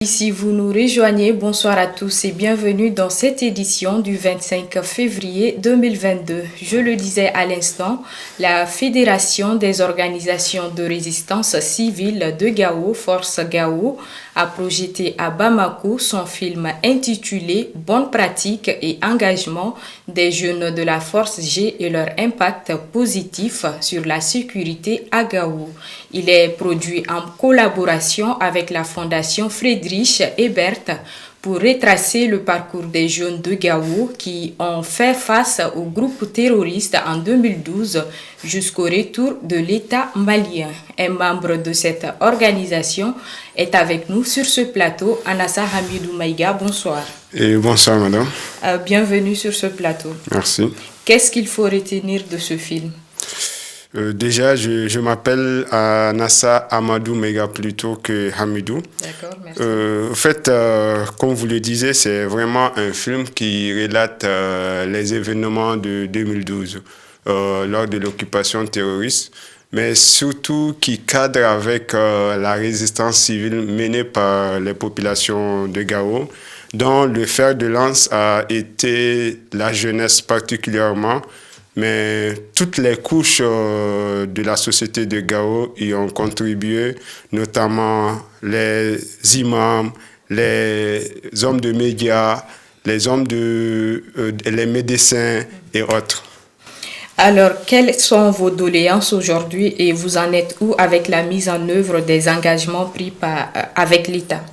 Si vous nous rejoignez, bonsoir à tous et bienvenue dans cette édition du 25 février 2022. Je le disais à l'instant, la Fédération des organisations de résistance civile de Gao, Force Gao, a projeté à Bamako son film intitulé « Bonnes pratiques et engagement des jeunes de la Force G et leur impact positif sur la sécurité à Gao ». Il est produit en collaboration avec la Fondation Friedrich Ebert pour retracer le parcours des jeunes de Gao qui ont fait face au groupe terroriste en 2012 jusqu'au retour de l'État malien. Un membre de cette organisation est avec nous sur ce plateau, Anassa Hamidou Maïga. Bonsoir. Et bonsoir madame. Bienvenue sur ce plateau. Merci. Qu'est-ce qu'il faut retenir de ce film? Déjà, je m'appelle Anassa Amadou Mega plutôt que Hamidou. D'accord, merci. En fait, comme vous le disiez, c'est vraiment un film qui relate les événements de 2012 lors de l'occupation terroriste, mais surtout qui cadre avec la résistance civile menée par les populations de Gao, dont le fer de lance a été la jeunesse particulièrement. Mais toutes les couches de la société de Gao y ont contribué, notamment les imams, les hommes de médias, les les médecins et autres. Alors, quelles sont vos doléances aujourd'hui et vous en êtes où avec la mise en œuvre des engagements pris avec l'État?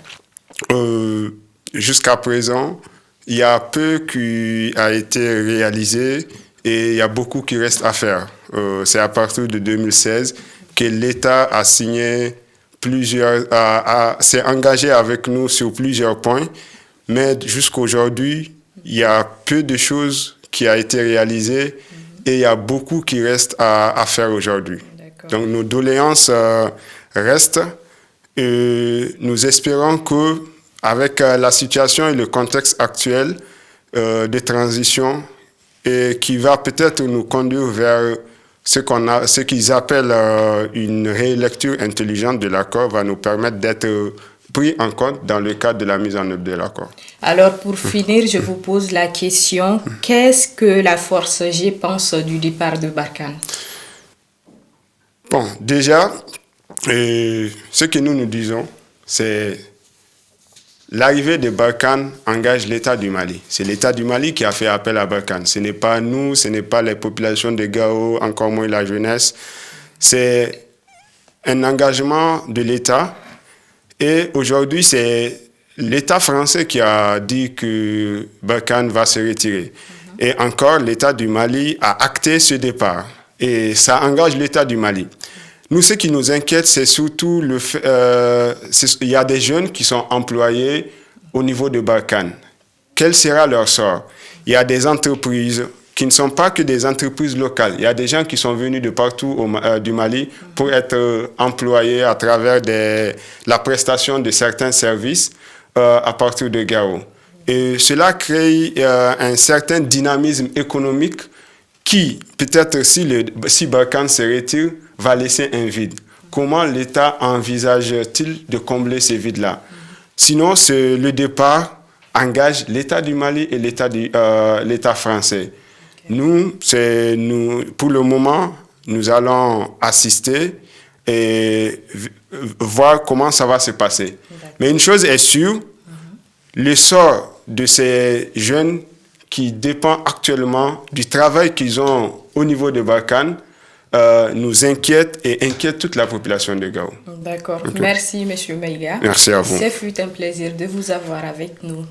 Jusqu'à présent, il y a peu qui a été réalisé. Et il y a beaucoup qui reste à faire. C'est à partir de 2016 que l'État a signé s'est engagé avec nous sur plusieurs points. Mais jusqu'à aujourd'hui, il y a peu de choses qui ont été réalisées et il y a beaucoup qui reste à faire aujourd'hui. Donc nos doléances restent. Et nous espérons que avec la situation et le contexte actuel de transition, et qui va peut-être nous conduire vers ce qu'ils appellent une rélecture intelligente de l'accord, va nous permettre d'être pris en compte dans le cadre de la mise en œuvre de l'accord. Alors, pour finir, je vous pose la question, qu'est-ce que la Force G pense du départ de Barkhane? Bon, déjà, ce que nous disons, c'est l'arrivée de Barkhane engage l'État du Mali. C'est l'État du Mali qui a fait appel à Barkhane. Ce n'est pas nous, ce n'est pas les populations de Gao, encore moins la jeunesse. C'est un engagement de l'État. Et aujourd'hui, c'est l'État français qui a dit que Barkhane va se retirer. Et encore, l'État du Mali a acté ce départ. Et ça engage l'État du Mali. Nous, ce qui nous inquiète, c'est surtout le fait il y a des jeunes qui sont employés au niveau de Barkhane. Quel sera leur sort? Il y a des entreprises qui ne sont pas que des entreprises locales. Il y a des gens qui sont venus de partout du Mali pour être employés à travers la prestation de certains services à partir de Gao. Et cela crée un certain dynamisme économique qui, peut-être si Barkhane se retire, va laisser un vide. Comment l'État envisage-t-il de combler ces vides-là? Sinon, le départ engage l'État du Mali et l'État français. Okay. Nous, pour le moment, nous allons assister et voir comment ça va se passer. Mais une chose est sûre, le sort de ces jeunes qui dépend actuellement du travail qu'ils ont au niveau de Barkhane, nous inquiète et inquiète toute la population de Gao. D'accord. Okay. Merci, M. Maïga. Merci à vous. Ce fut un plaisir de vous avoir avec nous.